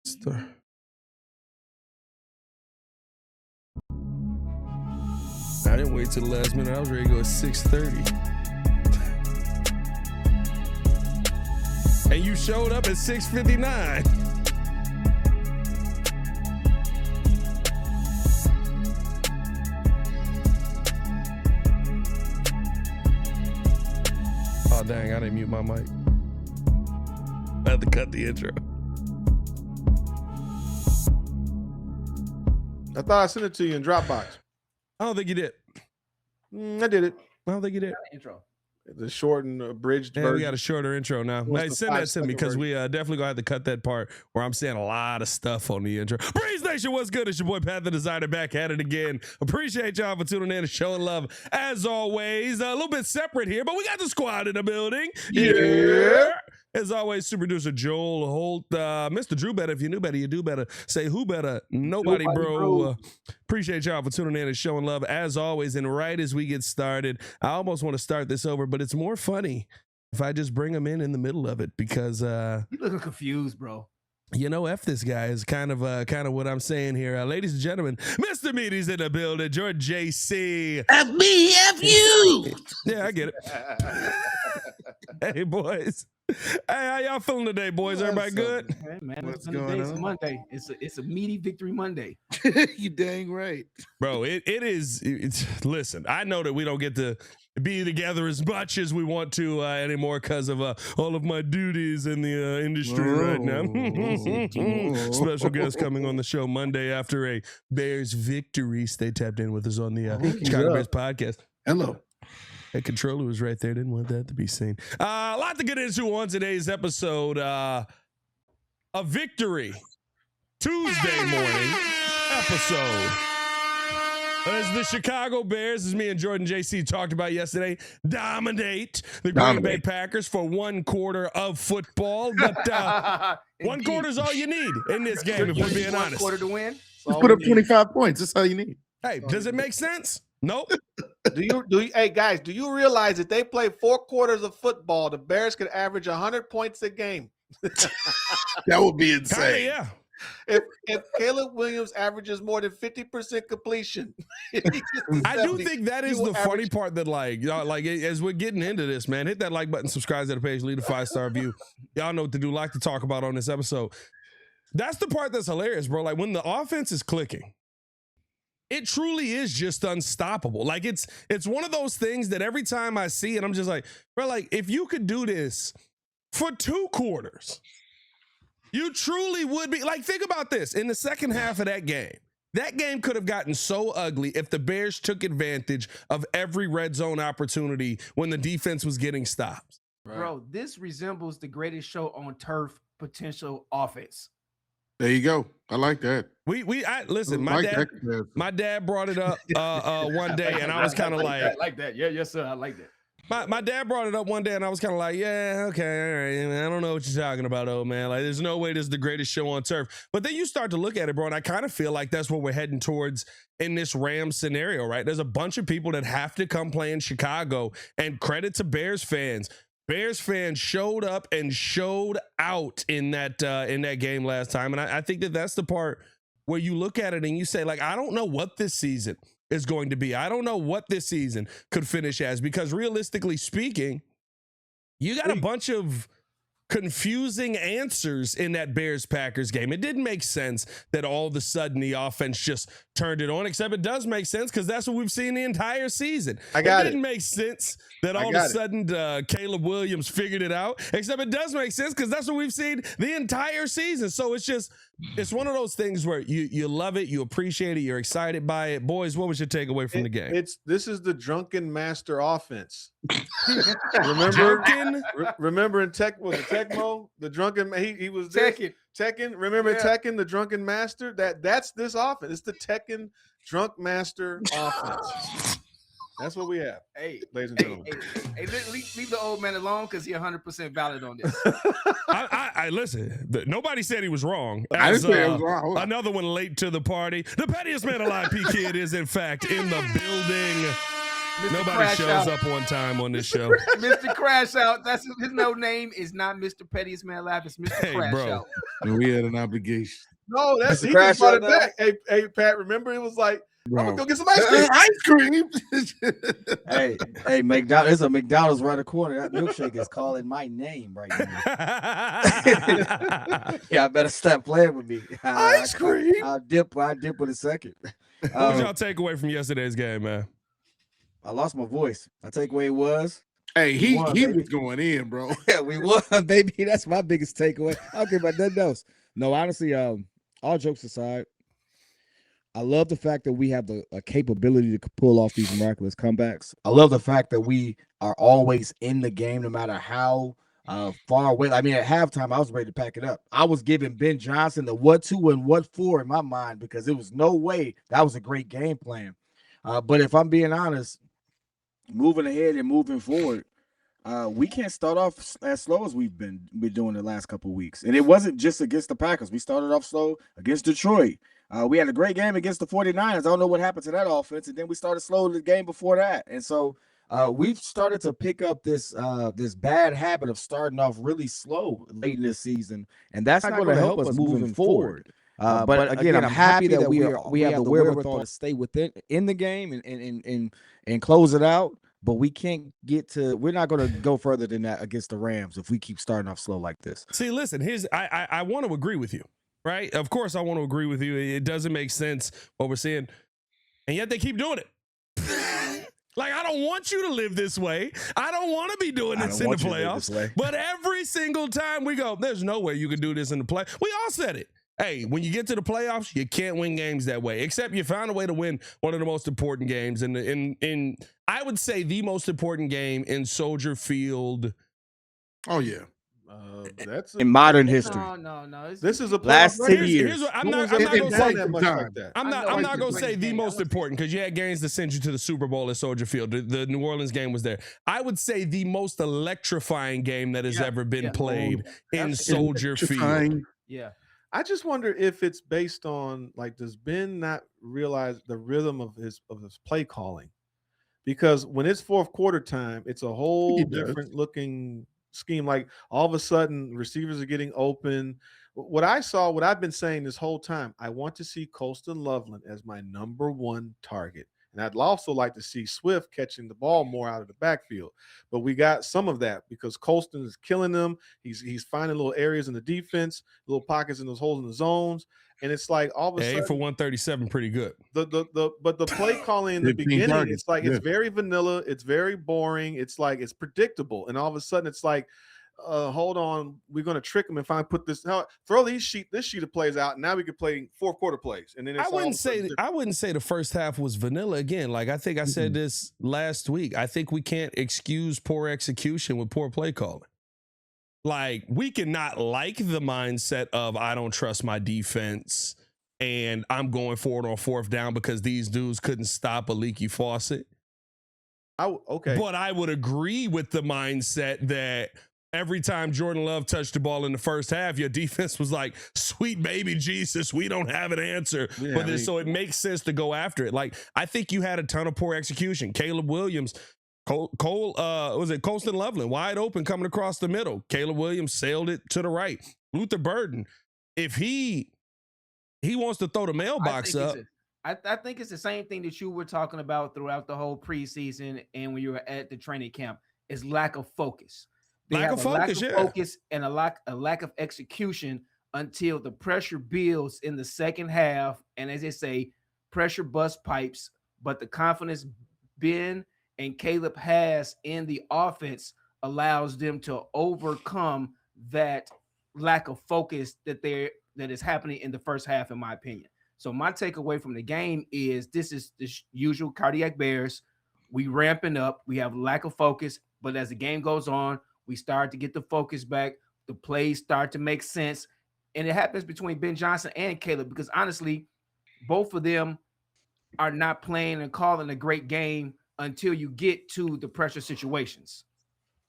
Star. I didn't wait till the last minute. I was ready to go at 6:30. And you showed up at 6:59. Oh, dang, I didn't mute my mic. I had to cut the intro. I thought I sent it to you in Dropbox. I don't think you did. I did it. I don't think you did. Intro. The short and abridged Yeah, version. we got a shorter intro now. What's Hey, the send that to 5-second me because version? we definitely gonna have to cut that part where I'm saying a lot of stuff on the intro. Breeze Nation, what's good? It's your boy Pat the Designer back at it again. Appreciate y'all for tuning in and showing love as always. A little bit separate here, but we got the squad in the building. Yeah. As always, super producer Joel Holt, Mr. Drew Better. If you knew better, you do better. Say who better? Nobody, bro. Appreciate y'all for tuning in and showing love as always. And right as we get started, I almost want to start this over, but it's more funny if I just bring them in the middle of it because You looking confused, bro. you know, F this guy is kind of what I'm saying here. Ladies and gentlemen, Mr. Meaty's in the building. George JC. F me, F you. Yeah, I get it. Hey, boys. Hey, how y'all feeling today, boys? Everybody good? Hey, man, What's it's been a going day. It's on? Monday. It's a meaty victory Monday. You dang right. Bro, it is. Listen, I know that we don't get to be together as much as we want to anymore because of all of my duties in the industry right now. Special guest coming on the show Monday after a Bears victory. Stay tapped in with us on the Chicago Bears podcast. Hello. That controller was right there. Didn't want that to be seen. A lot to get into on today's episode. A victory Tuesday morning episode. As the Chicago Bears, as me and Jordan JC talked about yesterday, dominate the Green Bay Packers for 1 quarter of football. But one quarter is all you need in this game, if we're being honest. 1 quarter to win. Just put up 25 points. That's all you need. Hey, does it make sense? Nope. Do you hey guys, do you realize that they play 4 quarters of football, the Bears could average 100 points a game? That would be Kinda, insane. yeah. If Caleb Williams averages more than 50% completion, I do think that is he will the funny average- part that y'all, as we're getting into this, man, hit that like button, subscribe to the page, leave a 5-star review. Y'all know what to do, like to talk about on this episode. That's the part that's hilarious, bro. Like when the offense is clicking, it truly is just unstoppable. Like it's one of those things that every time I see it, I'm just like, bro, like if you could do this for 2 quarters, you truly would be like, think about this. In the second half of that game could have gotten so ugly if the Bears took advantage of every red zone opportunity when the defense was getting stops. Bro, this resembles the greatest show on turf potential offense. There you go. I like that. Listen, I my like dad, that comparison. my dad brought it up one day, and I was kind of like that. Yeah, yes, sir. I like that. My dad brought it up one day, and I was kind of like, yeah, okay, all right. I don't know what you're talking about, old man. Like, there's no way this is the greatest show on turf. But then you start to look at it, bro, and I kind of feel like that's what we're heading towards in this Rams scenario, right? There's a bunch of people that have to come play in Chicago, and credit to Bears fans. Bears fans showed up and showed out in that game last time, and I think that's the part where you look at it and you say, like, I don't know what this season is going to be. I don't know what this season could finish as, because realistically speaking, you got a bunch of confusing answers in that Bears-Packers game. It didn't make sense that all of a sudden the offense just turned it on, except it does make sense because that's what we've seen the entire season. It didn't make sense that all of a sudden Caleb Williams figured it out, except it does make sense because that's what we've seen the entire season. So it's one of those things where you love it, you appreciate it, you're excited by it. Boys, what was your takeaway from the game? This is the drunken master offense. Remember in Tecmo, the drunken he was there. Tekken. Remember Tekken, the drunken master? That's this offense. It's the Tekken drunk master offense. That's what we have. Hey, ladies and gentlemen. Hey, leave the old man alone because he's 100% valid on this. I listen. Nobody said he was wrong. I didn't say it was wrong. Another one late to the party. The pettiest man alive, P Kid, is in fact in the building. Nobody Crash shows Out. up on time on this show. Mr. Crash Out. That's his no name is not Mr. Pettiest Man Laugh. It's Mr. Hey, Crash bro. Out. And we had an obligation. No, that's Mr. he Crash just brought Out it now? back. Hey, Pat, remember it was like, Bro. I'm gonna go get some ice cream. Ice cream. Hey, McDonald's. There's a McDonald's right the corner. That milkshake is calling my name right now. Yeah, I better stop playing with me. Ice cream. I'll dip in a second. What was y'all take away from yesterday's game, man? I lost my voice. My takeaway was Hey, he won, was baby. going in, bro. yeah, we won, baby. That's my biggest takeaway. I don't care about nothing else. No, honestly, all jokes aside, I love the fact that we have a capability to pull off these miraculous comebacks. I love the fact that we are always in the game, no matter how far away. I mean, at halftime, I was ready to pack it up. I was giving Ben Johnson the what to and what for in my mind because there was no way that was a great game plan. But if I'm being honest, moving ahead and moving forward, we can't start off as slow as we've been doing the last couple of weeks. And it wasn't just against the Packers. We started off slow against Detroit. We had a great game against the 49ers. I don't know what happened to that offense. And then we started slow the game before that. And so we've started to pick up this bad habit of starting off really slow late in this season. And that's not going to help us moving forward. But again, I'm happy that we have the wherewithal to stay in the game and close it out. But we can't we're not going to go further than that against the Rams if we keep starting off slow like this. See, listen, I want to agree with you, right? Of course, I want to agree with you. It doesn't make sense what we're seeing, and yet they keep doing it. Like, I don't want you to live this way. I don't want to be doing this in the playoffs. But every single time we go, there's no way you can do this in the play. We all said it. Hey, when you get to the playoffs, you can't win games that way, except you found a way to win one of the most important games. In I would say the most important game in Soldier Field. Oh, yeah. That's in modern history. No. This is a last 10 years. I'm not going to say that much like that. I'm not going to say the most important because you had games that sent you to the Super Bowl at Soldier Field. The New Orleans game was there. I would say the most electrifying game that has ever been played in Soldier Field. Yeah. I just wonder if it's based on, like, does Ben not realize the rhythm of his play calling? Because when it's fourth quarter time, it's a whole different looking scheme. Like, all of a sudden, receivers are getting open. What I've been saying this whole time, I want to see Colston Loveland as my number one target. And I'd also like to see Swift catching the ball more out of the backfield. But we got some of that because Colston is killing them. He's finding little areas in the defense, little pockets in those holes in the zones. And it's like all of a sudden, 8 for 137, pretty good. But the play calling in the beginning, it's like it's very vanilla, it's very boring, it's like it's predictable. And all of a sudden it's like, hold on, we're going to trick them if I put throw this sheet of plays out, and now we can play fourth quarter plays. And then I wouldn't say the first half was vanilla again. Like, I think I said this last week. I think we can't excuse poor execution with poor play calling. Like, we cannot like the mindset of I don't trust my defense and I'm going forward on fourth down because these dudes couldn't stop a leaky faucet. Okay. But I would agree with the mindset that every time Jordan Love touched the ball in the first half, your defense was like, sweet baby Jesus, we don't have an answer for this. So it makes sense to go after it. Like, I think you had a ton of poor execution. Caleb Williams, Colston Loveland, wide open coming across the middle. Caleb Williams sailed it to the right. Luther Burden, if he wants to throw the mailbox up. I think it's the same thing that you were talking about throughout the whole preseason and when you were at the training camp, is lack of focus. Lack of focus and a lack of execution until the pressure builds in the second half. And as they say, pressure bust pipes, but the confidence Ben and Caleb has in the offense allows them to overcome that lack of focus that is happening in the first half, in my opinion. So my takeaway from the game is this is the usual cardiac bears. We ramping up. We have lack of focus, but as the game goes on, we start to get the focus back. The plays start to make sense. And it happens between Ben Johnson and Caleb because, honestly, both of them are not playing and calling a great game until you get to the pressure situations.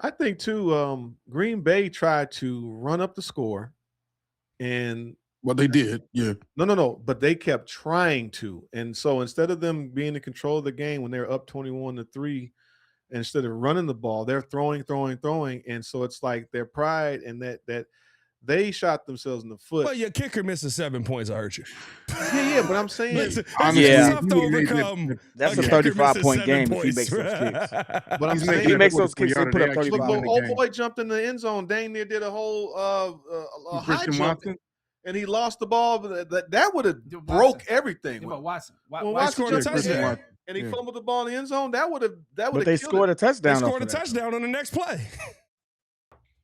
I think, too, Green Bay tried to run up the score and Well, they did. Yeah. No. But they kept trying to. And so instead of them being in control of the game when they're up 21-3, instead of running the ball, they're throwing. And so it's like their pride and that they shot themselves in the foot. Well, your kicker misses 7 points. I hurt you. Yeah, but I'm saying it's tough to overcome. That's a 35-point game if he makes those kicks. But I'm saying he makes those kicks, they put up 35. Look, old boy jumped in the end zone. Dang near did a whole high jump, and he lost the ball. That would have broke everything. Watson scored a touchdown, and he fumbled the ball in the end zone. That would have. But they scored a touchdown. They scored a touchdown on the next play.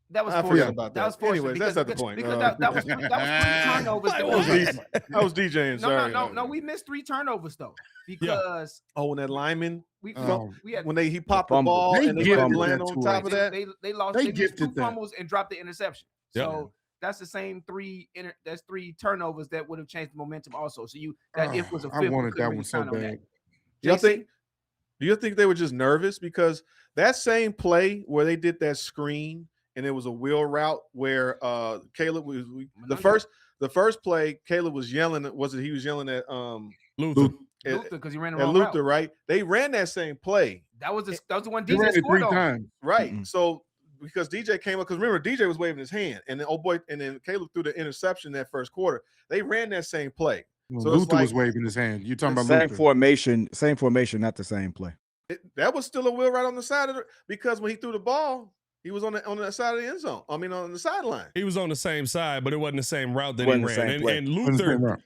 That was I forgot about that. Anyways, that's not the point. Because that was 3 turnovers. I was DJing. Sorry. No. We missed 3 turnovers though because when that lineman we had when he popped the ball and they didn't land on top of that. They lost. They missed 2 fumbles and dropped the interception. So that's the same 3. That's 3 turnovers that would have changed the momentum. Also, so if was a 5th. I wanted that one so bad. Do you think they were just nervous because that same play where they did that screen? And it was a wheel route where Caleb was the first play. Caleb was yelling. He was yelling at Luther because he ran the wrong Luther, route. Right? They ran that same play. That was the one DJ DJ scored 3 times. Right. Mm-hmm. So because DJ came up, because remember DJ was waving his hand, and then Caleb threw the interception that first quarter. They ran that same play. So Luther was waving his hand. You talking about same Luther. Same formation, not the same play. That was still a wheel right on the side of because when he threw the ball. He was on the side of the end zone. I mean, on the sideline. He was on the same side, but it wasn't the same route that he ran. And Luther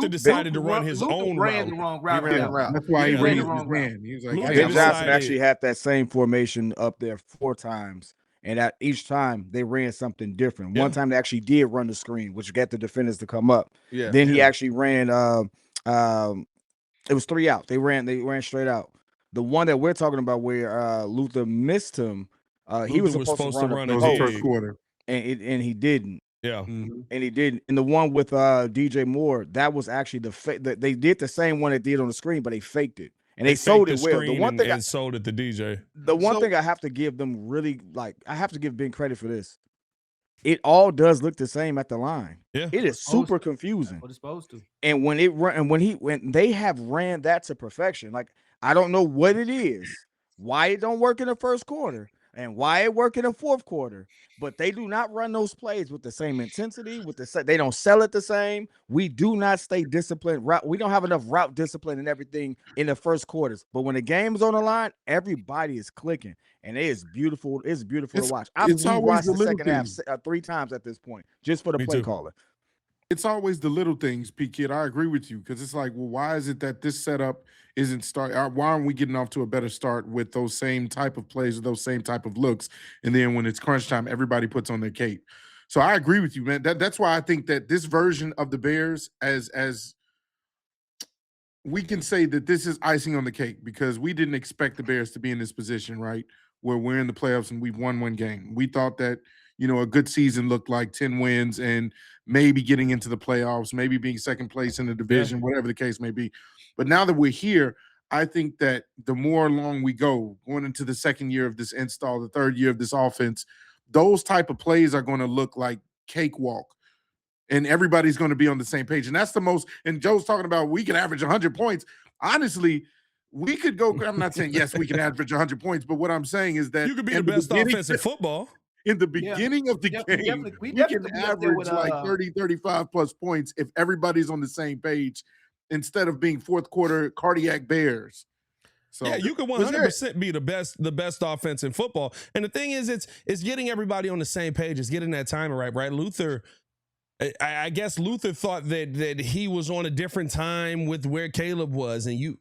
decided to run his own route. The wrong route. He ran the route. That's why he raised his hand. He was like, Ben Johnson actually had that same formation up there 4 times. And at each time they ran something different. One time they actually did run the screen, which got the defenders to come up. Yeah. Then he actually ran it was 3 out. They ran straight out. The one that we're talking about where Luther missed him. He was supposed to run the first quarter, and he didn't. Yeah, and he didn't. And the one with DJ Moore, that was actually they did the same one they did on the screen, but they faked it and they sold it well. The one thing and sold it to DJ. The one thing I have to give them I have to give Ben credit for this. It all does look the same at the line. Yeah, it is super confusing. What it's supposed to. And when they have ran that to perfection, like I don't know what it is, why it don't work in the first quarter. And why it work in the fourth quarter, but they do not run those plays with the same intensity. They don't sell it the same. We do not stay disciplined. We don't have enough route discipline and everything in the first quarters. But when the game's on the line, everybody is clicking, and it is beautiful. It's beautiful to watch. I've watched the second half 3 times at this point just for the play caller. It's always the little things, P. Kid. I agree with you because it's like, well, why is it that this setup isn't start? Why aren't we getting off to a better start with those same type of plays or those same type of looks? And then when it's crunch time, everybody puts on their cape. So I agree with you, man. That's why I think that this version of the Bears, as we can say that this is icing on the cake because we didn't expect the Bears to be in this position, right? Where we're in the playoffs and we've won 1 game. We thought that, a good season looked like 10 wins and maybe getting into the playoffs, maybe being second place in the division, whatever the case may be. But now that we're here, I think that the more along we go, going into the second year of this install, the third year of this offense, those type of plays are going to look like cakewalk. And everybody's going to be on the same page. And that's the most – and Joe's talking about we can average 100 points. Honestly, we could go – I'm not saying, yes, we can average 100 points, but what I'm saying is that – you could be the best offense in football. In the beginning of the game, we can average like 30, 35 plus points if everybody's on the same page instead of being fourth quarter cardiac bears. So yeah, you could 100% be the best offense in football. And the thing is, it's getting everybody on the same page. It's getting that timing right? Luther, I guess Luther thought that he was on a different time with where Caleb was, and you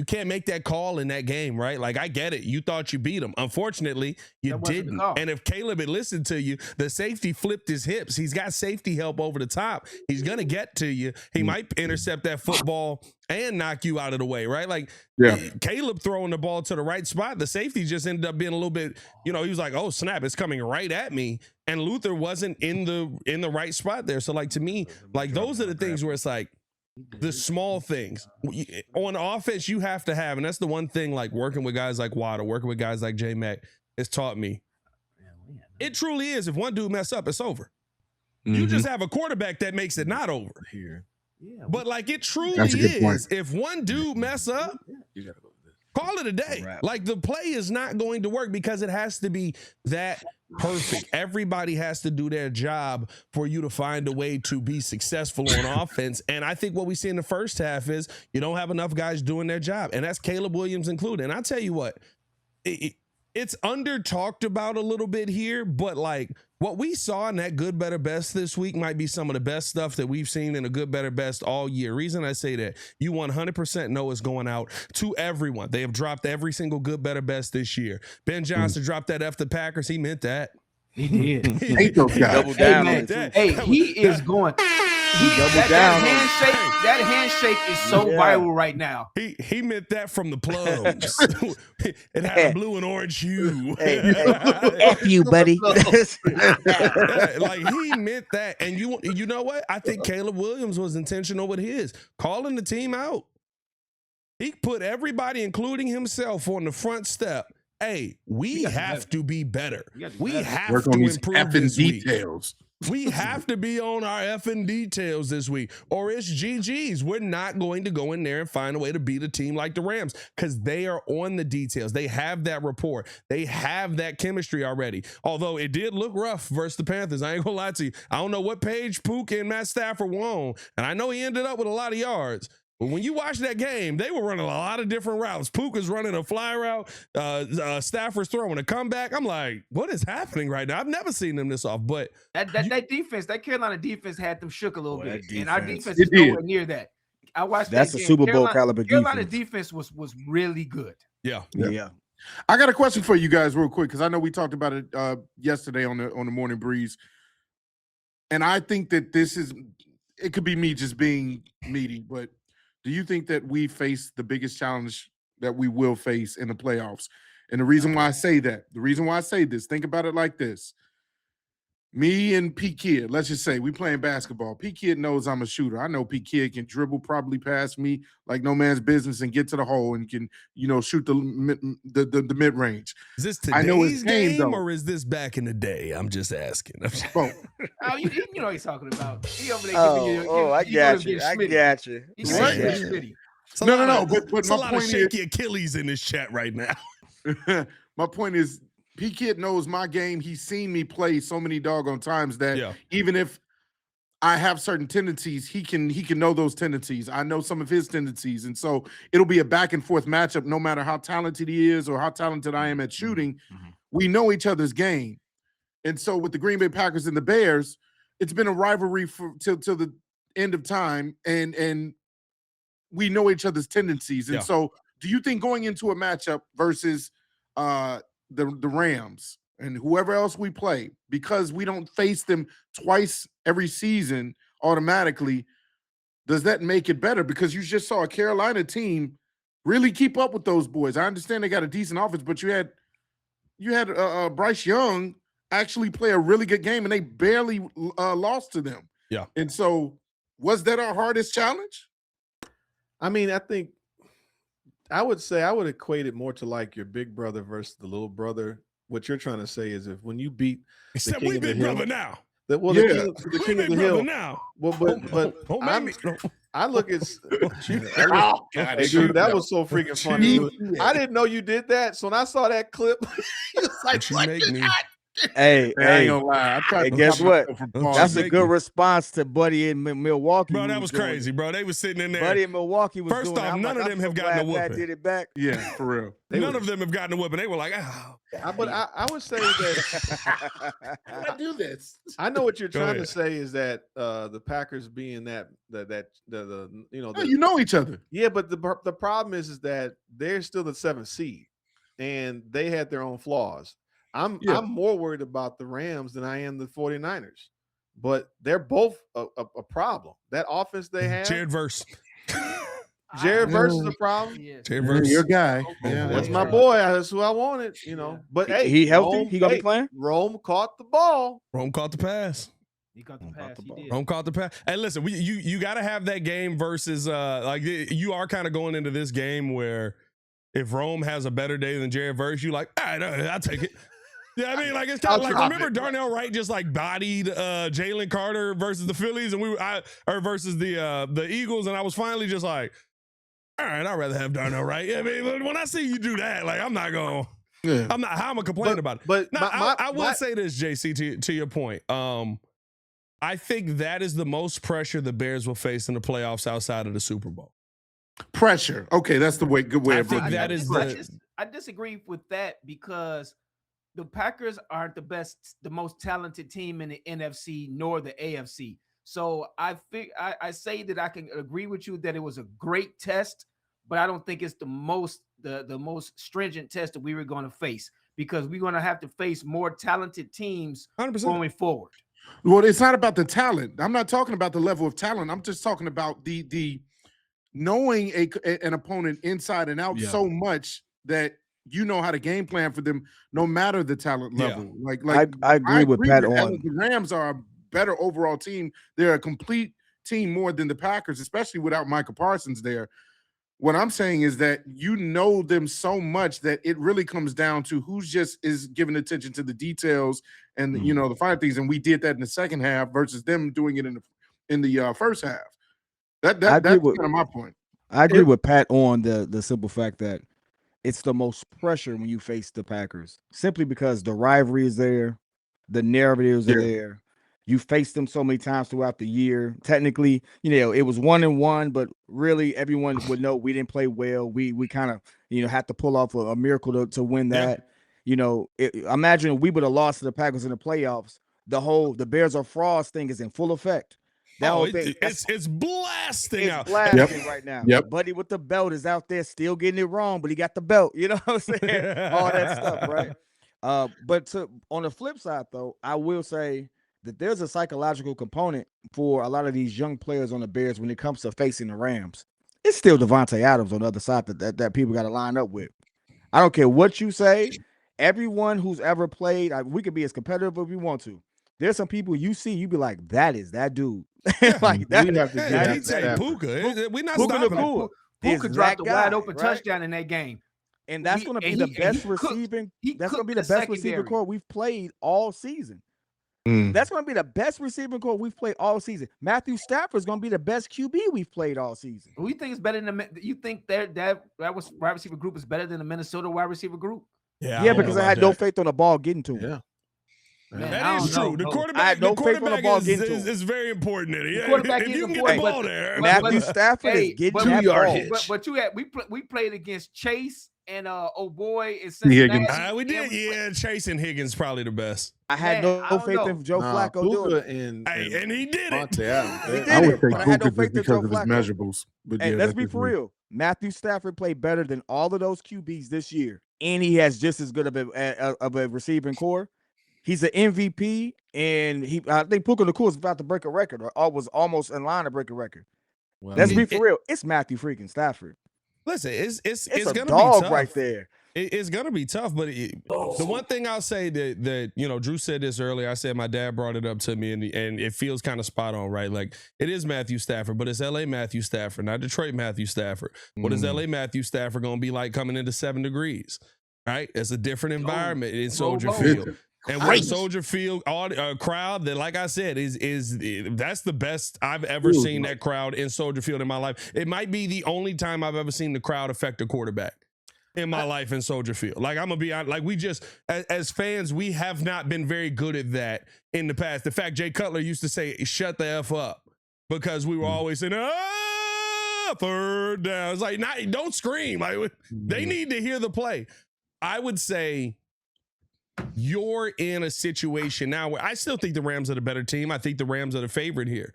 can't make that call in that game, right? Like, I get it. You thought you beat him. Unfortunately, you didn't. And if Caleb had listened to you, the safety flipped his hips. He's got safety help over the top. He's going to get to you. He might intercept that football and knock you out of the way, right? Like, Caleb throwing the ball to the right spot, the safety just ended up being a little bit, he was like, oh, snap, it's coming right at me. And Luther wasn't in the right spot there. So, like, to me, like, those are the things where it's like, the small things on offense you have to have, and that's the one thing, like working with guys like Waddle, working with guys like J Mac, has taught me. It truly is. If one dude mess up, it's over. You just have a quarterback that makes it not over. Here. Yeah, But like it truly That's a good point. is. If one dude mess up, You gotta go with this. call it a day. Like the play is not going to work because it has to be that perfect. Everybody has to do their job for you to find a way to be successful on offense. And I think what we see in the first half is you don't have enough guys doing their job. And that's Caleb Williams included. And I'll tell you what, it's under talked about a little bit here, but like what we saw in that good, better, best this week might be some of the best stuff that we've seen in a good, better, best all year. Reason I say that, you 100% know it's going out to everyone. They have dropped every single good, better, best this year. Ben Johnson dropped that F the Packers. He meant that. he did. Hate those guys. Double down. He is going. That handshake is so viral right now. He meant that from the plums. It had a blue and orange hue. F you, buddy. Like he meant that. And you know what? I think Caleb Williams was intentional with his calling the team out. He put everybody, including himself, on the front step. Hey, we have to be better. We have Work to on these improve effing this week. details. We have to be on our effing details this week, or it's GG's. We're not going to go in there and find a way to beat a team like the Rams because they are on the details. They have that rapport. They have that chemistry already. Although it did look rough versus the Panthers. I ain't gonna lie to you. I don't know what page Pook and Matt Stafford won, and I know he ended up with a lot of yards. But when you watch that game, they were running a lot of different routes. Pook is running a fly route. Stafford's throwing a comeback. I'm like, what is happening right now? I've never seen them this off. But that defense, that Carolina defense had them shook a little bit. And our defense is nowhere near that. I watched That's that a game. Super Bowl caliber Carolina defense. defense was really good. Yeah. I got a question for you guys real quick because I know we talked about it yesterday on the Morning Breeze. And I think that it could be me just being meaty, but do you think that we face the biggest challenge that we will face in the playoffs? And the reason why I say this, think about it like this. Me and P Kid, let's just say we playing basketball. P Kid knows I'm a shooter. I know P Kid can dribble probably past me like no man's business and get to the hole and can, shoot the mid range. Is this today's game or is this back in the day? I'm just asking. Oh, you know what he's talking about. He over there I got you. He's right. No. But it's my a lot point of shaky Achilles in this chat right now. My point is, P Kid knows my game. He's seen me play so many doggone times that even if I have certain tendencies, he can know those tendencies. I know some of his tendencies. And so it'll be a back and forth matchup no matter how talented he is or how talented I am at shooting. We know each other's game. And so with the Green Bay Packers and the Bears, it's been a rivalry till the end of time. And we know each other's tendencies. And so do you think going into a matchup versus the Rams and whoever else we play, because we don't face them twice every season automatically, does that make it better? Because you just saw a Carolina team really keep up with those boys. I understand they got a decent offense, but you had Bryce Young actually play a really good game, and they barely lost to them. Yeah. And so was that our hardest challenge? I mean, I would say I would equate it more to like your big brother versus the little brother. What you're trying to say is if when you beat the king we of the big hill, brother now. the king of the hill now. Well, but I look at dude, that was so freaking funny. Dude. I didn't know you did that. So when I saw that clip, he was like, "What you make me?" Hey, I ain't gonna lie. I tried to guess what? That's a Make good me. response to Buddy in Milwaukee. Bro, that was crazy, bro. They was sitting in there. Buddy in Milwaukee was First doing off, it. none of them have gotten a whooping. Did it back. Yeah, for real. None of them have gotten a whooping. They were like, "Oh." But I would say that I do this. I know what you're Go trying to ahead. say is that the Packers being You know each other. Yeah, but the problem is that they're still the 7th seed, and they had their own flaws. I'm more worried about the Rams than I am the 49ers, but they're both a problem. That offense they have, Jared Verse. Jared Verse is a problem. Jared Verse. Your guy. Yeah, that's my boy. That's who I wanted. But hey, he healthy. Rome, He gonna be playing. Rome caught the ball. Rome caught the pass. He caught the pass. He did. Rome caught the pass. Hey, listen, you got to have that game versus like you are kind of going into this game where if Rome has a better day than Jared Verse, you like, all right, I'll take it. Yeah, I mean, like it's kind of like remember Darnell Wright just like bodied Jalen Carter versus the Phillies, and versus the Eagles, and I was finally just like, all right, I'd rather have Darnell Wright. I mean, when I see you do that, like I'm not going. Yeah. I'm not. How am I complaining about it? But I will say this, JC, to your point. I think that is the most pressure the Bears will face in the playoffs outside of the Super Bowl. Pressure. Okay, that's the good way of looking at it. I disagree with that because the Packers aren't the most talented team in the NFC nor the AFC. So I say that I can agree with you that it was a great test, but I don't think it's the most stringent test that we were going to face because we're going to have to face more talented teams 100%. Going forward. Well, it's not about the talent. I'm not talking about the level of talent. I'm just talking about the knowing an opponent inside and out so much that you know how to game plan for them, no matter the talent level. Yeah. I agree with Pat on the Rams are a better overall team. They're a complete team more than the Packers, especially without Micah Parsons there. What I'm saying is that you know them so much that it really comes down to who's just is giving attention to the details and the fine things. And we did that in the second half versus them doing it in the first half. That's kind of my point. I agree with Pat on the simple fact that it's the most pressure when you face the Packers, simply because the rivalry is there, the narratives are there. You faced them so many times throughout the year. Technically, it was 1-1, but really everyone would know we didn't play well. We kind of, had to pull off a miracle to win that. Imagine if we would have lost to the Packers in the playoffs. The Bears are frauds thing is in full effect. That whole thing, it's blasting out. Blasting right now. Yep. Buddy with the belt is out there still getting it wrong, but he got the belt. You know what I'm saying? All that stuff, right? But on the flip side, though, I will say that there's a psychological component for a lot of these young players on the Bears when it comes to facing the Rams. It's still Devontae Adams on the other side that people got to line up with. I don't care what you say. Everyone who's ever played, we could be as competitive as we want to. There's some people you see, you be like, that is that dude. Like that. Puka. We're not stopping. Puka dropped a wide open touchdown in that game. And that's going to be the best receiving. That's going to be the best receiving core we've played all season. That's going to be the best receiving core we've played all season. Matthew Stafford is going to be the best QB we've played all season. We think it's better than you think that was wide receiver group is better than the Minnesota wide receiver group? Yeah, because I had no faith on the ball getting to him. Yeah. Man, that is true. The quarterback, is very important in it. The quarterback is important. Get the ball there. Matthew Stafford is getting 2-yard hits. But we played against Chase and boy in Cincinnati. We did. Yeah, Chase and Higgins probably the best. I had no faith in Joe Flacco doing it. And he did it. I would say Puka just because of his measurables. But hey, let's be for real. Matthew Stafford played better than all of those QBs this year, and he has just as good of a receiving core. He's an MVP, and I think Puka Nacua is about to break a record, or was almost in line to break a record. Well, let's be for real. It's Matthew freaking Stafford. Listen, it's a gonna dog be tough. Right there. It's gonna be tough, but the one thing I'll say that Drew said this earlier. I said my dad brought it up to me, and it feels kind of spot on, right? Like it is Matthew Stafford, but it's LA Matthew Stafford, not Detroit Matthew Stafford. What is LA Matthew Stafford gonna be like coming into 7 degrees? Right? It's a different environment in Soldier Field. And with Soldier Field crowd that, like I said, is that's the best I've ever seen that crowd in Soldier Field in my life. It might be the only time I've ever seen the crowd affect a quarterback in my life in Soldier Field. Like I'm gonna be honest, like we just as fans, we have not been very good at that in the past. The fact Jay Cutler used to say, "Shut the F up," because we were always saying, third down. It's like, don't scream. Like they need to hear the play. I would say you're in a situation now where I still think the Rams are the better team. I think the Rams are the favorite here.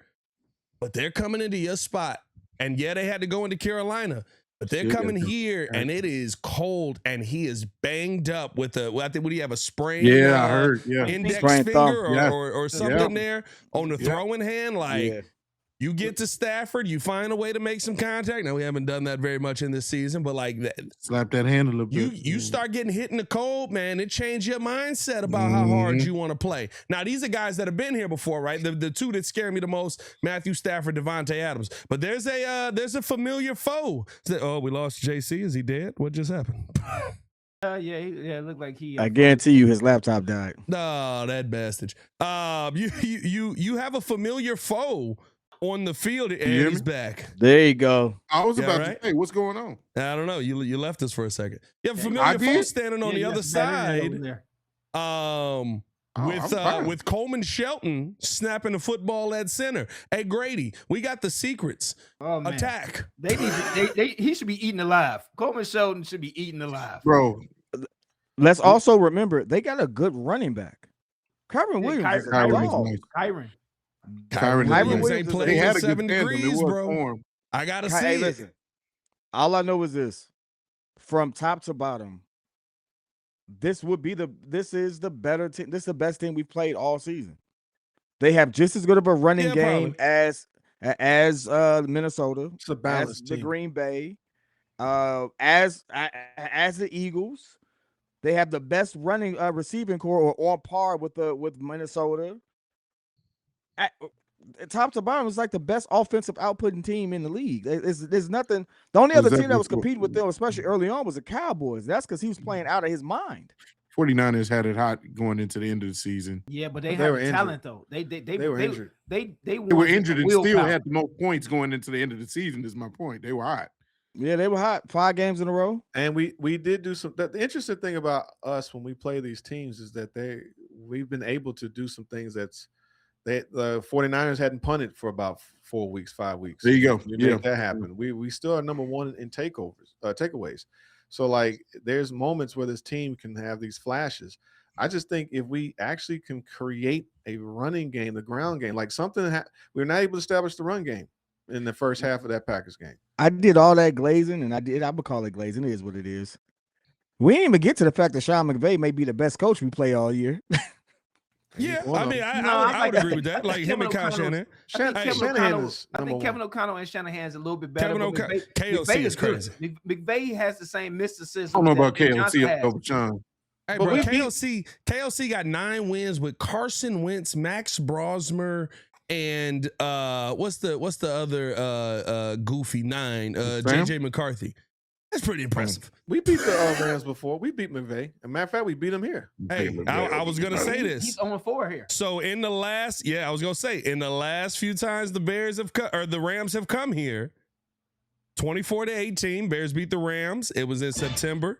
But they're coming into your spot. And yeah, they had to go into Carolina. But they're coming here, and it is cold, and he is banged up with I think, what do you have, a sprain? Yeah, I heard. Yeah. Index finger or something there on the throwing hand. Like, you get to Stafford, you find a way to make some contact. Now, we haven't done that very much in this season, but like that, slap that hand a little bit. You start getting hit in the cold, man. It changed your mindset about how hard you want to play. Now, these are guys that have been here before, right? The two that scare me the most, Matthew Stafford, Devontae Adams. But there's a familiar foe. Oh, we lost JC. Is he dead? What just happened? It looked like he. I guarantee you, his laptop died. No, that bastard. You have a familiar foe on the field, and he's back. There you go. I was about to say, what's going on? I don't know. You left us for a second. You have a familiar foe standing on the other side. With Coleman Shelton snapping the football at center. Hey Grady, we got the secrets. Oh, man. Attack. He should be eaten alive. Coleman Shelton should be eaten alive, bro. Let's also remember they got a good running back. Kyron Williams. Kyron Williams ain't playing in 7 degrees, bro. I gotta see it. Listen, all I know is this: from top to bottom, this is the better team. This is the best team we've played all season. They have just as good of a running game as Minnesota, it's a balanced as team. The Green Bay, as the Eagles. They have the best running receiving core, or on par with Minnesota. At top to bottom, it's like the best offensive outputting team in the league. There's nothing. The only other team that was competing with them, especially early on, was the Cowboys. That's because he was playing out of his mind. 49ers had it hot going into the end of the season. Yeah, but they have talent though. They were injured. They were injured and still had the most points going into the end of the season. Is my point. They were hot. Yeah, they were hot. 5 games in a row. And we did do some. The interesting thing about us when we play these teams is that we've been able to do some things the 49ers hadn't punted for about 4 weeks, 5 weeks. There you go. Make that happen. We still are number one in takeaways. So like there's moments where this team can have these flashes. I just think if we actually can create a running game, the ground game, like we're not able to establish the run game in the first half of that Packers game. I did all that glazing, and I would call it glazing. It is what it is. We didn't even get to the fact that Sean McVay may be the best coach we play all year. Yeah, I mean, I would agree with that. Like him and Kyle Shanahan. I think Kevin O'Connell and Shanahan's a little bit better. KOC is crazy. McVay has the same mysticism. I don't know about KOC over Sean. Hey, bro, KOC got 9 wins with Carson Wentz, Max Brosmer, and what's the other goofy 9? JJ McCarthy. That's pretty impressive. We beat the Rams before. We beat McVay. As a matter of fact, we beat him here. Hey, I was gonna say this. He's 0-4 here. So in the last few times the Rams have come here, 24-18, Bears beat the Rams. It was in September.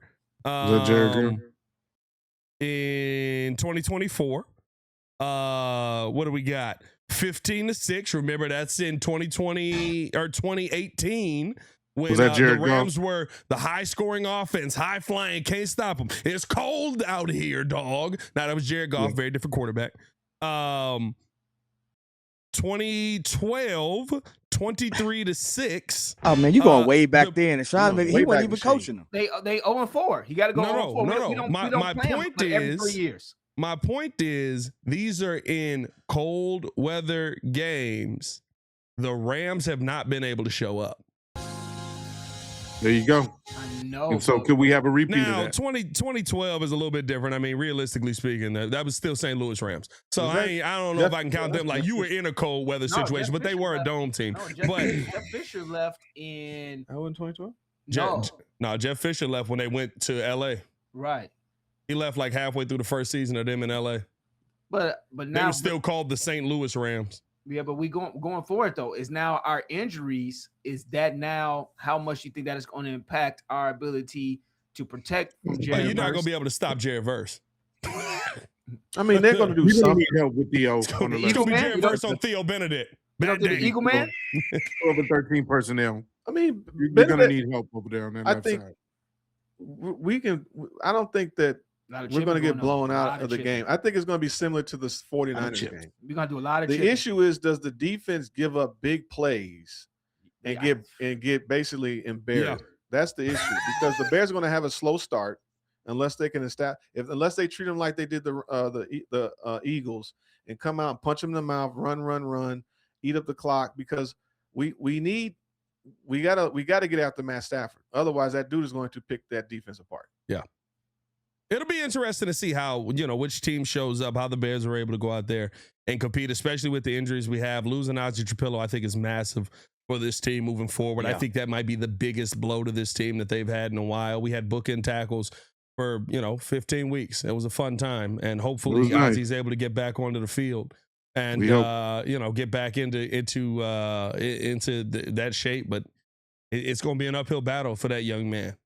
In 2024. What do we got? 15-6. Remember, that's in 2020 or 2018. When the Rams were the high-scoring offense, high-flying, can't stop them. It's cold out here, dog. Now, that was Jared Goff, very different quarterback. 2012, 23-6. Oh, man, you going way back then. And Sean, he wasn't even coaching them. They 0-4. He got to go 0-4. No. My point is, every 3 years. My point is, these are in cold weather games. The Rams have not been able to show up. There you go. I know. And so could we have a repeat now, of that? 2012 is a little bit different. I mean, realistically speaking, that was still St. Louis Rams. So I don't know if I can count them like you were in a cold weather situation, but they were a dome team. Jeff Fisher left in 2012? No, Jeff Fisher left when they went to LA. Right. He left like halfway through the first season of them in LA. But now they were still called the St. Louis Rams. Yeah, but we going forward though. Is now our injuries? Is that now how much you think that is going to impact our ability to protect from Jared? You're not going to be able to stop Jared Verse. I mean, they're going to do something. Need help with Theo. It's going to be Jared Verse on Theo Benedict. The Eagle Man. 12 and 13 personnel. I mean, you're going to need help over there on that left side. We can. I don't think that we're going to get blown out of the game. I think it's going to be similar to the 49ers game. We're going to do a lot of the issue is, does the defense give up big plays and get basically embarrassed? Yeah. That's the issue, because the Bears are going to have a slow start unless they can unless they treat them like they did the Eagles and come out and punch them in the mouth, run, eat up the clock, because we got to get after Matt Stafford. Otherwise, that dude is going to pick that defense apart. Yeah. It'll be interesting to see how, which team shows up, how the Bears are able to go out there and compete, especially with the injuries we have. Losing Ozzie Trapillo, I think, is massive for this team moving forward. Yeah. I think that might be the biggest blow to this team that they've had in a while. We had bookend tackles for 15 weeks. It was a fun time, and hopefully Ozzy's able to get back onto the field and get back into that shape. But it's going to be an uphill battle for that young man.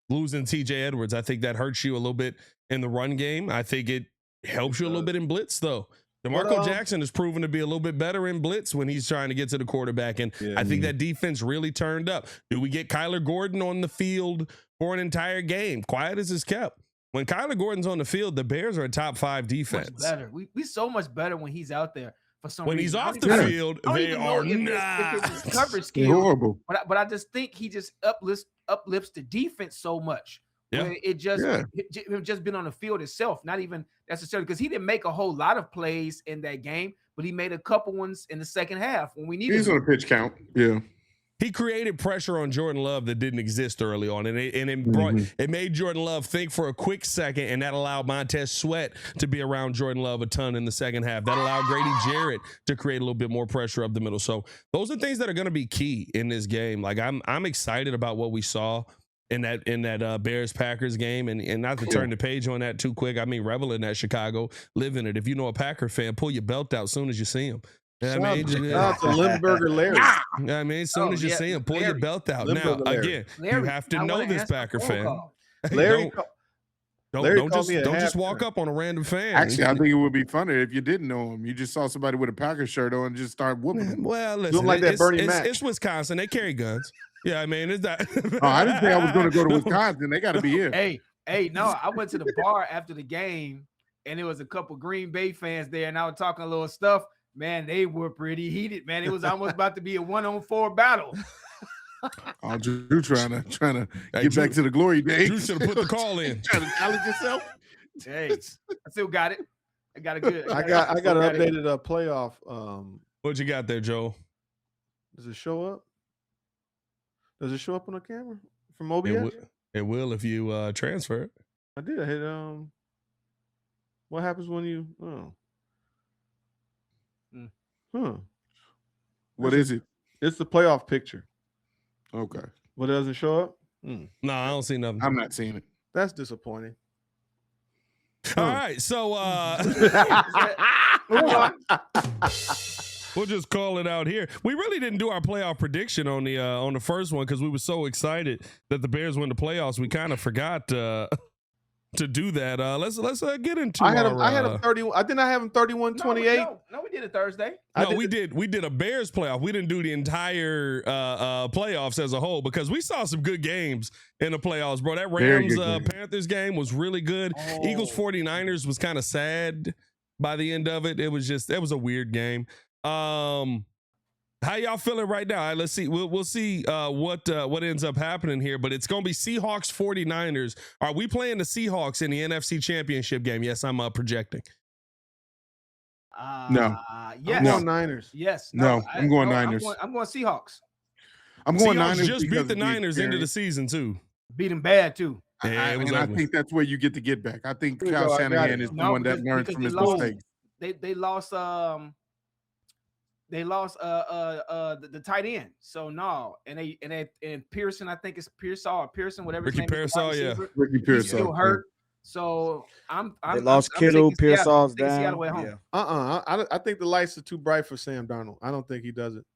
Losing TJ Edwards, I think that hurts you a little bit in the run game. I think it helps you a little bit in blitz, though. DeMarco Jackson has proven to be a little bit better in blitz when he's trying to get to the quarterback, and I think that defense really turned up. Do we get Kyler Gordon on the field for an entire game? Quiet as is kept. When Kyler Gordon's on the field, the Bears are a top 5 defense. Much better. We so much better when he's out there. For some when reason. he's off the field, they are not. If it's coverage skill, horrible. But I just think he just uplifts the defense so much. Yeah. It just been on the field itself, not even necessarily because he didn't make a whole lot of plays in that game, but he made a couple ones in the second half when we needed. He's on a pitch count. Yeah. He created pressure on Jordan Love that didn't exist early on, and it made Jordan Love think for a quick second, and that allowed Montez Sweat to be around Jordan Love a ton in the second half. That allowed Grady Jarrett to create a little bit more pressure up the middle. So those are things that are going to be key in this game. Like I'm excited about what we saw in that Bears Packers game, and not to turn the page on that too quick. I mean, revel in that Chicago, live in it. If you know a Packer fan, pull your belt out as soon as you see him. Shout out to Limburger Larry. I mean, as soon as you see him, pull your belt out. Now, again, you have to know this Packer fan. Larry, don't just walk up on a random fan. Actually, I think it would be funny if you didn't know him. You just saw somebody with a Packer shirt on and just start whooping him. Well, listen, like that Bernie Mac. It's Wisconsin. They carry guns. Yeah, I mean, it's that. I didn't think I was going to go to Wisconsin. They got to be here. Hey, no, I went to the bar after the game, and there was a couple Green Bay fans there, and I was talking a little stuff. Man, they were pretty heated, man. It was almost about to be a 1-on-4 battle. Oh, Drew trying to get back to the glory days. Drew should have put the call in. Trying to challenge yourself. Hey, I still got it. I got it good. I got an updated playoff. What you got there, Joe? Does it show up? Does it show up on the camera from OBS? It will if you transfer it. I did. I hit what happens when you What is it? It's the playoff picture. Okay. What doesn't show up? No, I don't see nothing. I'm not seeing it. That's disappointing. All right, so we'll just call it out here. We really didn't do our playoff prediction on the first one because we were so excited that the Bears win the playoffs. We kind of forgot to do that. Let's get into. I had him 31. I didn't have him 31-28. No, we did it Thursday. We did a Bears playoff. We didn't do the entire playoffs as a whole because we saw some good games in the playoffs, bro. That Rams Panthers game was really good. Eagles 49ers was kind of sad by the end of it. It was a weird game. How y'all feeling right now? All right, let's see. We'll see what ends up happening here, but it's going to be Seahawks 49ers. Are we playing the Seahawks in the NFC Championship game? Yes, I'm projecting. No. Yes. I'm going Niners. Yes. No, I'm going Niners. I'm going Seahawks. I'm going Seahawks Niners. Just beat the Niners into the season too. Beat them bad too. I think that's where you get to get back. I think Kyle Shanahan is the one that learns from his mistakes. They lost the tight end. So no, and Pearson, I think it's Pearsall or Pearson, whatever. Ricky Pearsall, yeah. Ricky Pearsall. He's still hurt. So they lost Kittle. Pearsall's down. Yeah. I think the lights are too bright for Sam Darnold. I don't think he does it.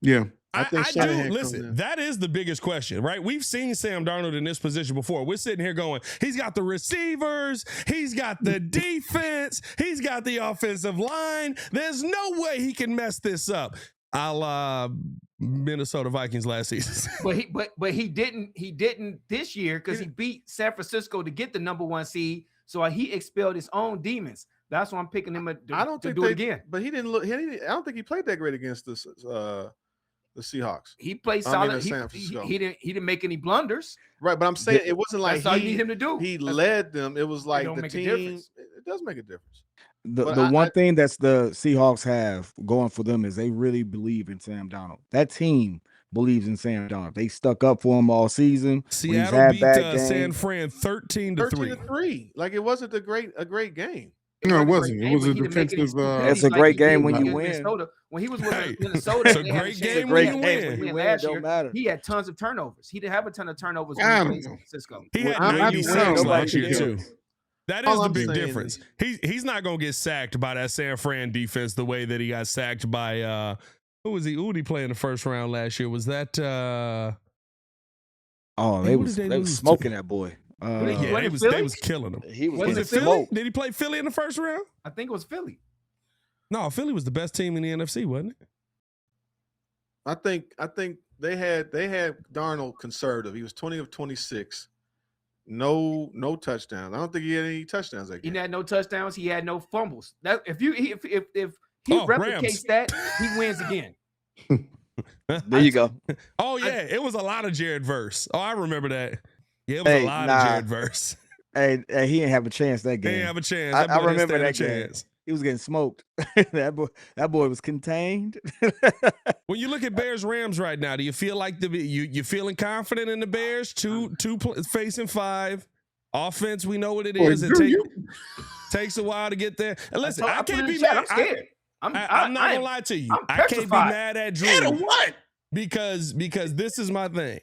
Yeah. I think Shanahan listen, that is the biggest question, right? We've seen Sam Darnold in this position before. We're sitting here going, he's got the receivers, he's got the defense, he's got the offensive line. There's no way he can mess this up. A la Minnesota Vikings last season. but he didn't this year because he beat San Francisco to get the number 1 seed. So he expelled his own demons. That's why I'm picking him to do it again. But he didn't look. I don't think he played that great against the Seahawks. He played solid. He didn't make any blunders. Right, but I'm saying it wasn't like that's all you need him to do. He led them. It was like the team. It does make a difference. The one thing that's the Seahawks have going for them is they really believe in Sam Darnold. That team believes in Sam Darnold. They stuck up for him all season. Seattle beat San Fran 13-3. 13-3. Like it wasn't a great game. No, it wasn't. It was a defensive. It's a great game when you win. Minnesota. When he was with Hey, Minnesota, it's a great game when you win. Last Don't year, matter. he had tons of turnovers. He didn't have a ton of turnovers when I he don't played know. San Francisco. He had I'm 90 sacks saying last year nobody too. cares. That All is the I'm big saying difference. He's not gonna get sacked by that San Fran defense the way that he got sacked by who did he play in the first round last year? Was that they was smoking that boy. they was killing him. He was it Philly? smoked. Did he play Philly in the first round? I think it was Philly. No, Philly was the best team in the NFC, wasn't it? I think they had Darnold conservative. He was 20 of 26. No touchdowns. I don't think he had any touchdowns that game. He had no touchdowns. He had no fumbles. That if he replicates that, he wins again. There you go. Oh yeah, it was a lot of Jared Verse. Oh, I remember that. Yeah, it was a lot of Jared Verse. Hey, he didn't have a chance that game. He didn't have a chance. I remember that game. He was getting smoked. that boy was contained. When you look at Bears Rams right now, do you feel like you feeling confident in the Bears? Two facing 5 offense. We know what it is. It takes a while to get there. And listen, I can't be mad. I'm scared. I'm not gonna lie to you. I can't be mad at Drew. What? Because this is my thing.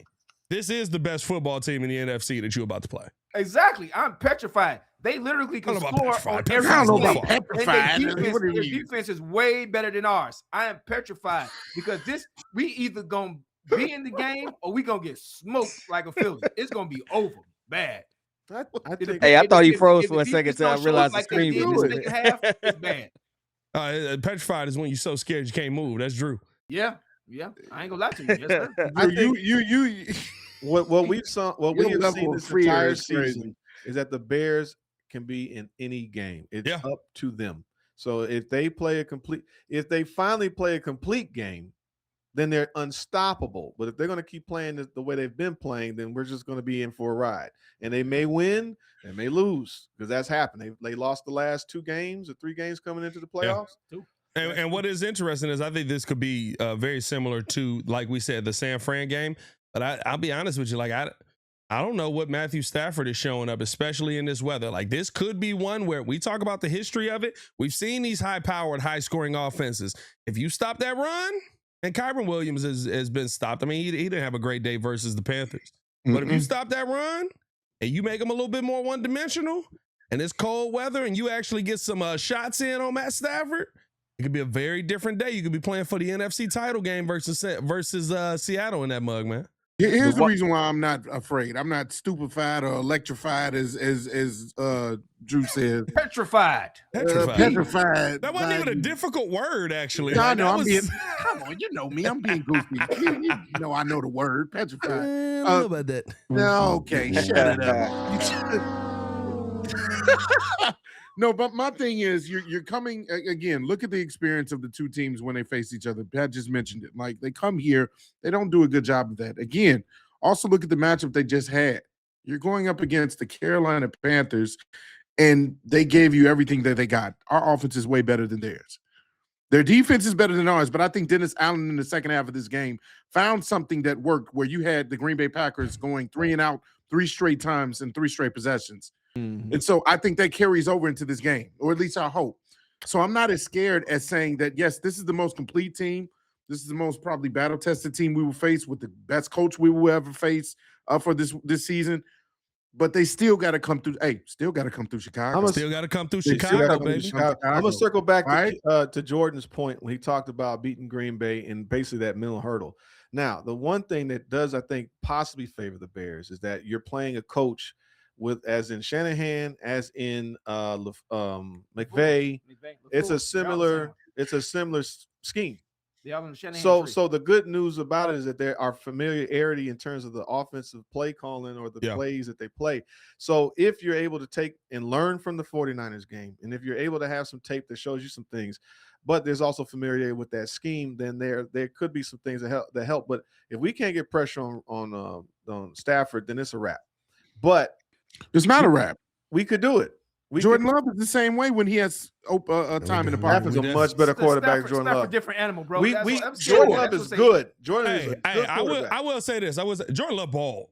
This is the best football team in the NFC that you're about to play. Exactly. I'm petrified. They literally can score on every I don't know play. about petrified. Their defense is way better than ours. I am petrified because we either gonna be in the game or we gonna get smoked like a Philly. It's gonna be over bad. I thought you froze for a second till I realized the screen was second half. It's bad. Petrified is when you're so scared you can't move. That's Drew. Yeah. I ain't gonna lie to you. Yes, sir. What we have seen this entire season is that the Bears can be in any game. It's up to them. So if they finally play a complete game, then they're unstoppable. But if they're going to keep playing the way they've been playing, then we're just going to be in for a ride. And they may win, they may lose, because that's happened. They lost the last 2 games or 3 games coming into the playoffs. Yeah. And what is interesting is I think this could be very similar to, like we said, the San Fran game. But I'll be honest with you, like I don't know what Matthew Stafford is showing up, especially in this weather. Like this could be one where we talk about the history of it. We've seen these high-powered, high-scoring offenses. If you stop that run, and Kyron Williams has been stopped. I mean, he didn't have a great day versus the Panthers. But if you stop that run and you make them a little bit more one-dimensional, and it's cold weather, and you actually get some shots in on Matt Stafford, it could be a very different day. You could be playing for the NFC title game versus Seattle in that mug, man. Here's the reason why I'm not afraid. I'm not stupefied or electrified, as Drew said. Petrified. Petrified. That wasn't even a difficult word, actually. I know. Come on, you know me. I'm being goofy. you know I know the word. Petrified. I don't know about that. Okay, shut it up. No, but my thing is, you're coming again. Look at the experience of the 2 teams when they face each other. Pat just mentioned it. Like they come here, they don't do a good job of that. Again, also look at the matchup they just had. You're going up against the Carolina Panthers, and they gave you everything that they got. Our offense is way better than theirs. Their defense is better than ours, but I think Dennis Allen in the second half of this game found something that worked, where you had the Green Bay Packers going 3 and out 3 straight times and 3 straight possessions. And so I think that carries over into this game, or at least I hope. So I'm not as scared as saying that, yes, this is the most complete team. This is the most probably battle-tested team we will face, with the best coach we will ever face for this season. But they still got to come through. Hey, still got to come through Chicago. Still got to come through Chicago, baby. I'm going to circle back to Jordan's point when he talked about beating Green Bay and basically that mental hurdle. Now, the one thing that does, I think, possibly favor the Bears is that you're playing a coach with, as in Shanahan, as in McVay. It's a similar scheme. So the good news about it is that there are familiarity in terms of the offensive play calling or the plays that they play. So if you're able to take and learn from the 49ers game, and if you're able to have some tape that shows you some things, but there's also familiarity with that scheme, then there could be some things that help. But if we can't get pressure on Stafford, then it's a wrap. But it's not a wrap. We could do it. Jordan Love is the same way when he has time in the pocket. Stafford's a much better quarterback than Jordan Love. A different animal, bro. Jordan Love is good. Jordan is a good quarterback. I will say this. Jordan Love balled.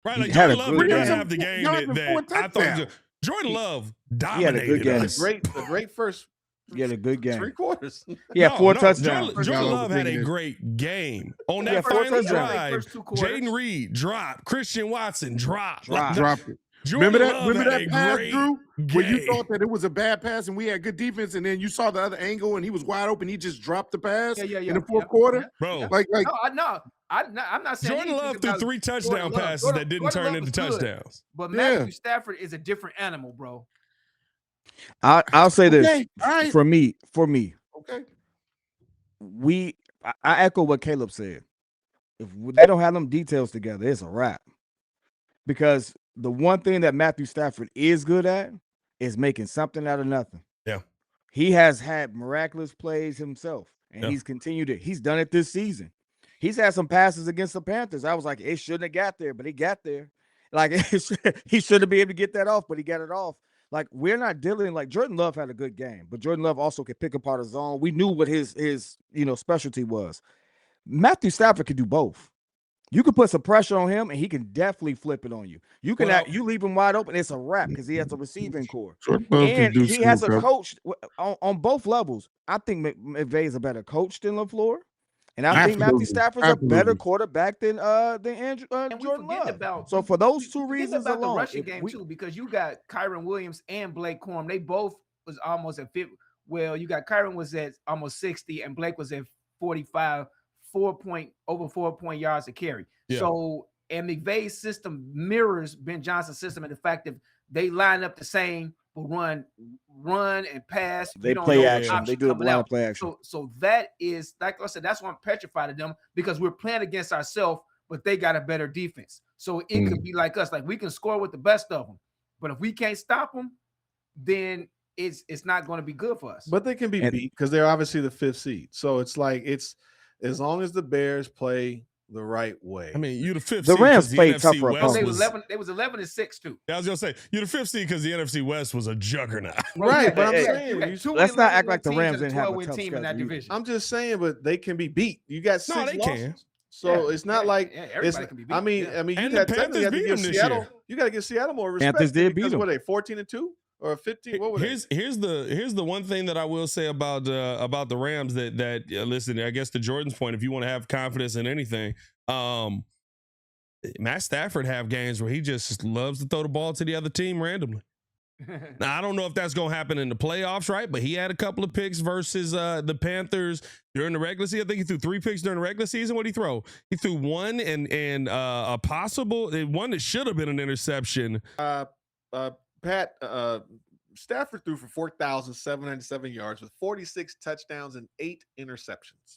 Right? Like Jordan Love didn't have the game that I thought. Jordan Love had a dominated good game. us. The great first. He had a good game. 3 quarters. Yeah, 4 touchdowns. Jordan Love had a great game. On that final drive, Jaden Reed dropped. Christian Watson dropped. Dropped it. Remember that pass, Drew? When you thought that it was a bad pass and we had good defense, and then you saw the other angle and he was wide open, he just dropped the pass in the fourth quarter? Bro. I'm not saying Jordan Love threw 3 touchdown passes that didn't turn into touchdowns. But Matthew Stafford is a different animal, bro. I'll say this. Okay. All right. For me. Okay. I echo what Caleb said. If they don't have them details together, it's a wrap. Because the one thing that Matthew Stafford is good at is making something out of nothing. Yeah. He has had miraculous plays himself, and he's continued it. He's done it this season. He's had some passes against the Panthers. I was like, it shouldn't have got there, but he got there. Like, he shouldn't be able to get that off, but he got it off. Like, we're not dealing, like, Jordan Love had a good game, but Jordan Love also could pick apart a zone. We knew what his specialty was. Matthew Stafford could do both. You can put some pressure on him, and he can definitely flip it on you. You can you leave him wide open, it's a wrap because he has a receiving core. And he has a coach on both levels. I think McVay is a better coach than LaFleur. And I think Matthew Stafford's a better quarterback than Andrew Jordan Love. So for those two reasons alone, the rushing game too, because you got Kyron Williams and Blake Corum. They both was almost at 50. Well, you got Kyron was at almost 60, and Blake was at 45, over 4 point yards a carry. Yeah. So, and McVay's system mirrors Ben Johnson's system, and the fact that they line up the same, but run and pass. They play action. They do a lot of play action. So that is, like I said, that's why I'm petrified of them, because we're playing against ourselves, but they got a better defense. So it could be like us, like we can score with the best of them, but if we can't stop them, then it's not going to be good for us. But they can be beat because they're obviously the 5th seed. So it's like it's as long as the Bears play the right way. I mean, you're the 5th seed. The Rams played tougher. They was 11-6 too. I was gonna say you're the 5th seed because the NFC West was a juggernaut. Right, but I'm saying let's not act like the Rams didn't have a tough team in that division. I'm just saying, but they can be beat. You got 6 losses. Can. So it's not like everybody can be beat. I mean, and the Panthers beat them this year. You got to give Seattle more respect. Panthers did beat them. What are they, 14-2 or 15? What were they? Here's the one thing that I will say about the Rams that listen, I guess to Jordan's point, if you want to have confidence in anything, Matt Stafford have games where he just loves to throw the ball to the other team randomly. Now, I don't know if that's going to happen in the playoffs, right? But he had a couple of picks versus the Panthers during the regular season. I think he threw 3 picks during the regular season. What did he throw? He threw one and a possible one that should have been an interception. Pat Stafford threw for 4,707 yards with 46 touchdowns and 8 interceptions.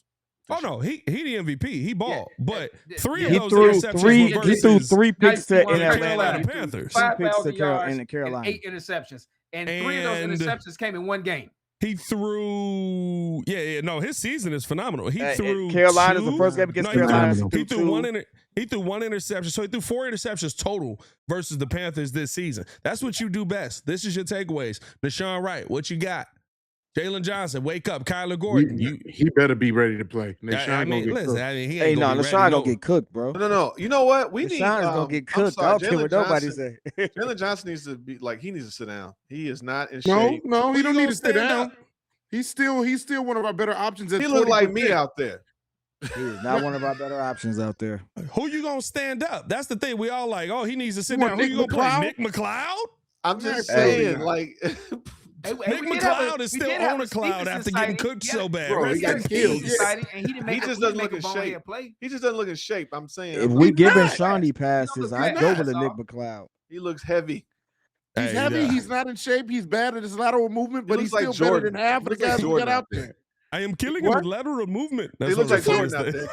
Oh no, he the MVP. He balled, but 3 he of those threw interceptions he threw 3 picks to Atlanta Panthers. 5,000 yards in Carolina. 8 interceptions, and 3 of those interceptions came in one game. He threw, no, his season is phenomenal. He threw Carolina's the first game against Carolina. He threw one interception, so he threw 4 interceptions total versus the Panthers this season. That's what you do best. This is your takeaways. Deshaun Wright, what you got? Jalen Johnson, wake up. Kyler Gordon, he better be ready to play. LeSean gonna get cooked, bro. No. You know what? LeSean's gonna get cooked. I don't care what nobody say. Jalen Johnson needs to be like, he needs to sit down. He is not in shape. No, he don't need to sit down. He's still one of our better options. He look like me out there. He is not one of our better options out there. Who you gonna stand up? That's the thing. We all like, oh, he needs to sit down. Who you gonna play? Nick McLeod? I'm just saying, like. Nick McLeod is still on a cloud after getting cooked so bad. Bro, he got killed. He just doesn't look in shape. He just doesn't look in shape. I'm saying. If we giving Shawnee passes, I'd go with the Nick McLeod. He looks heavy. He's heavy. He's not in shape. He's bad at his lateral movement, but he's still better than half of the guys who got out there. I am killing him with lateral movement. He looks like Jordan out there.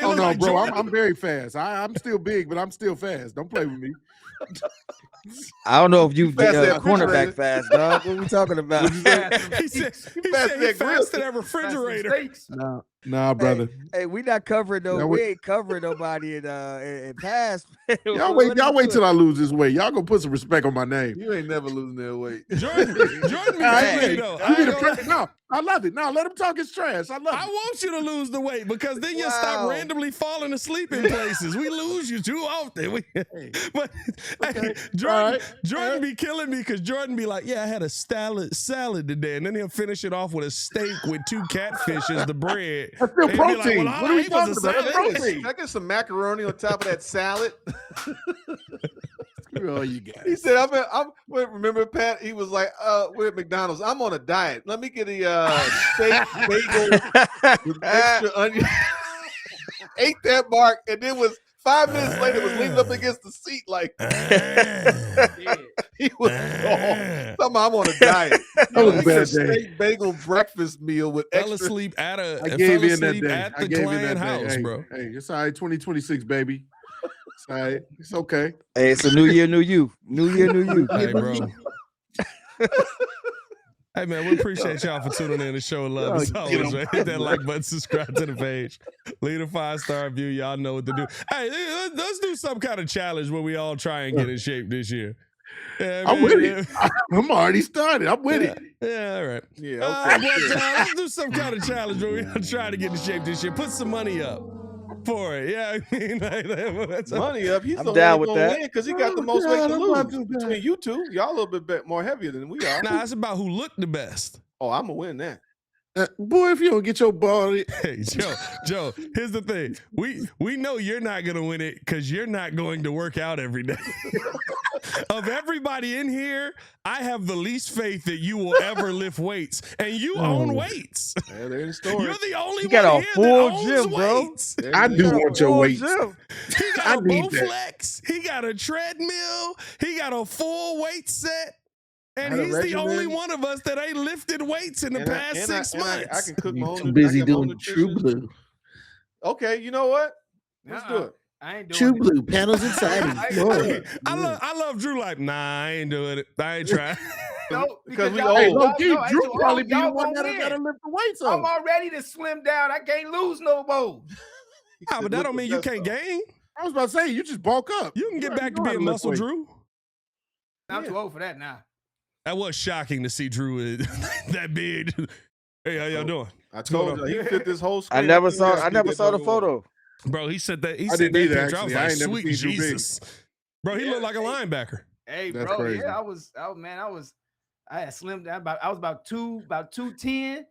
Oh no, bro! I'm very fast. I'm still big, but I'm still fast. Don't play with me. I don't know if you cornerback fast, dog. What are we talking about? He said he faster than refrigerator. No, Nah, brother. Hey, we not covering no. We ain't covering nobody in past. Y'all wait till I lose this weight. Y'all gonna put some respect on my name. You ain't never losing that weight. Jordan be killing me though. No, I love it. No, let him talk his trash. I love it. I want you to lose the weight because then you'll stop randomly falling asleep in places. We lose you too often. But Jordan be killing me because Jordan be like, yeah, I had a salad today, and then he'll finish it off with a steak with 2 catfishes, the bread. That's still protein. Like, well, what are we talking about? That's protein. Can I get some macaroni on top of that salad? Oh, you got it. He said, remember, Pat? He was like, we're at McDonald's. I'm on a diet. Let me get a steak bagel with extra onion. Ate that, Mark, and then was 5 minutes later was leaning up against the seat like he was I'm on a diet. That was a bad day. Steak bagel breakfast meal with extra. Fell asleep at I gave in that day. At the client house, bro. Hey, it's all right. 2026, baby. It's all right. It's okay. Hey, it's a new year, new you. New year, new you. Hey, bro. Hey, man, we appreciate y'all for tuning in to show love. As always, man. Hit that like button, subscribe to the page. Leave a 5-star review. Y'all know what to do. Hey, let's do some kind of challenge where we all try and get in shape this year. Yeah, I'm with it. I'm already started. I'm with it. Yeah, all right. Yeah, okay. Let's do some kind of challenge where we all try to get in shape this year. Put some money up for it. Yeah, I mean, that's money up. He's I'm down with that because he got the most weight to lose between you two. Y'all a little bit more heavier than we are. Nah, it's about who looked the best. Oh, I'm gonna win that. Boy, if you don't get your ball, hey Joe. Here's the thing: we know you're not gonna win it because you're not going to work out every day. Of everybody in here, I have the least faith that you will ever lift weights, and you own weights. Yeah, they're in the store. You're the only got one a here full that owns gym, bro. weights. I do want your weights. He got a Bowflex. He got a treadmill. He got a full weight set. And he's the only one of us that ain't lifted weights in the past 6 months. I can cook my own. Too busy doing True Blue. Okay, you know what? Let's do it. I ain't doing True it. Blue panels inside. I love Drew like, nah, I ain't doing it. I ain't trying. No, because we y'all- old. Drew probably be the y'all one gonna that'll win. lift the weights I'm up. already to slim down. I can't lose no more. Nah, but that don't mean you can't gain. I was about to say, you just bulk up. You can get back to being muscle Drew. I'm too old for that now. That was shocking to see Drew that big. Hey, how y'all doing? I told you he fit this whole screen. I never saw the photo. Bro, he said that. He I said didn't that either, picture. I was actually. I like, ain't never sweet seen Drew big. Jesus. Bro, he looked like a linebacker. Hey, That's bro, crazy. yeah, I had slimmed down. I was about 210.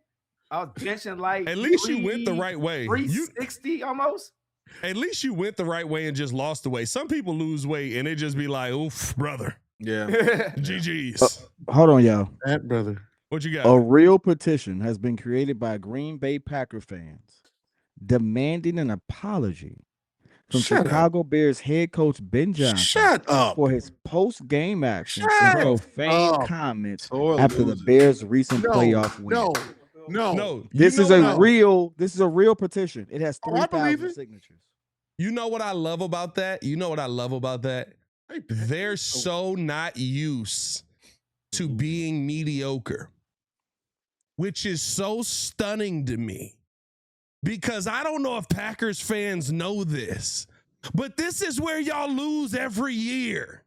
I was benching like At least you went the right way. 360 almost. At least you went the right way and just lost the weight. Some people lose weight and it just be like, oof, brother. Yeah. GG's. Hold on, y'all. That brother. What you got? A real petition has been created by Green Bay Packer fans demanding an apology from Chicago Bears head coach Ben Johnson Shut up. for his post-game actions Shut and profane up. comments Sore after the losers. Bears' recent playoff win. No. This is a real petition. It has Oh, I believe 3,000 it. signatures. You know what I love about that? They're so not used to being mediocre, which is so stunning to me because I don't know if Packers fans know this, but this is where y'all lose every year.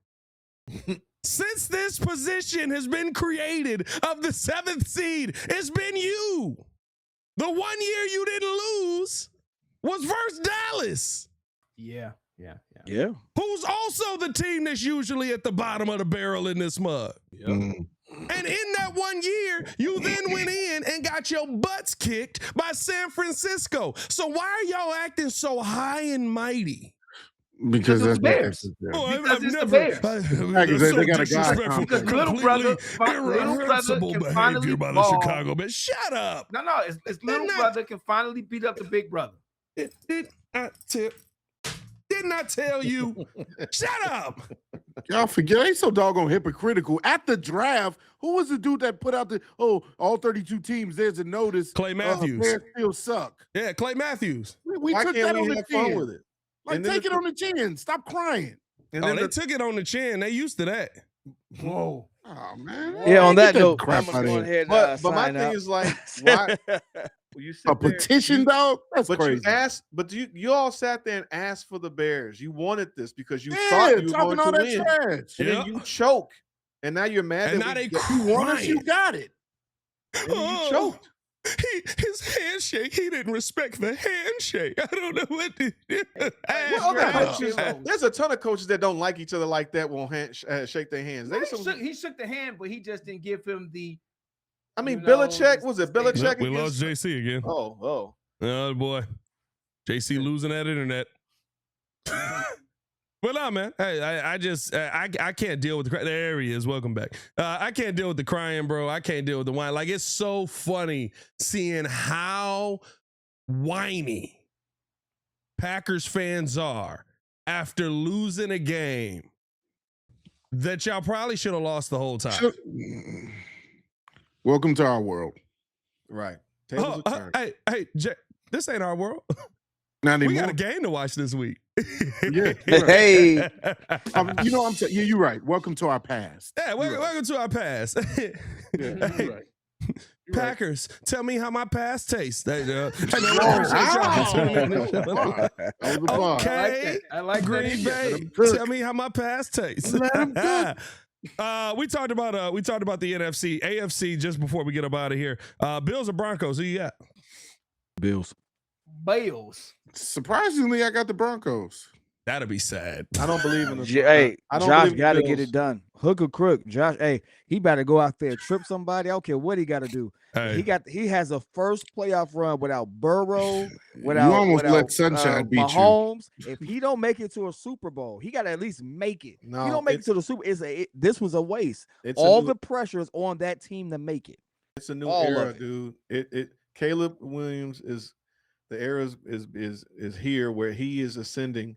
Since this position has been created of the 7th seed, it's been you. The 1 year you didn't lose was versus Dallas. Yeah. Who's also the team that's usually at the bottom of the barrel in this mug. Yep. And in that 1 year, you then went in and got your butts kicked by San Francisco. So why are y'all acting so high and mighty? Because that's the Bears. Because it's the Bears. They got a guy. Because little brother irrepressible can finally behavior by the ball. Chicago Bears. Shut up. No, it's little brother can finally beat up the big brother. Didn't I tell you? Shut up. Y'all forget, they so doggone hypocritical. At the draft, who was the dude that put out all 32 teams, there's a notice. Clay Matthews. Bears still suck. Yeah, Clay Matthews. We Why took can't that we on the have fun chin. with it? Like, And then take the- it on the chin. Stop crying. And Oh, then they took it on the chin. They used to that. Whoa. Oh, man. Yeah, on that Get note, crap I'm out going to of go here. ahead and but my sign thing out. is like, why? You sit A there, petition, dog? That's but crazy. you asked, but you all sat there and asked for the Bears. You wanted this because you Yeah, thought you were talking going all to that win, trash. and then you choke, and now you're mad And that now they You want us, you crying. got it. and you Oh, choked. his handshake, he didn't respect the handshake. I don't know what to do. Well, other coaches, Pillows. there's a ton of coaches that don't like each other like that. Won't shake their hands. No, They he shook the hand, but he just didn't give him the. I mean, You know, Belichick this- was it this thing. Belichick? We against- lost JC again. Oh. Oh boy, JC losing that internet. Well, no, man. Hey, I just I can't deal with the cry. There he is. Welcome back. I can't deal with the crying, bro. I can't deal with the whine. Like, it's so funny seeing how whiny Packers fans are after losing a game that y'all probably should have lost the whole time. Welcome to our world. Right. Tables are turned. Hey, this ain't our world. Not We anymore. got a game to watch this week. Yeah. Hey. You know what I'm saying? Yeah, you're right. Welcome to our past. Yeah, welcome to our past. Yeah, you're Hey, right. Packers, tell me how my past tastes. Hey, man, we Oh, appreciate y'all wow. tuning in. That was a bar. Okay, I like Green that. Bay, cook. tell me how my past tastes. Let 'em cook. We talked about the NFC, AFC just before we get up out of here. Bills or Broncos? Who you got? Bills. Bales. Surprisingly, I got the Broncos. That'd be sad. I don't believe in the. Hey, I don't Josh believe in got to Bills. get it done. Hook or crook. Josh, hey, he better go out there and trip somebody. I don't care what he got to do. Hey, He has a first playoff run without Burrow, without You almost without, let Sunshine beat you. Mahomes. If he don't make it to a Super Bowl, he got to at least make it. No, if he don't make it it's- to the Super. This was a waste. It's All a new, the pressure is on that team to make it. it's a new all of era, it. dude. Caleb Williams is the era is here where he is ascending.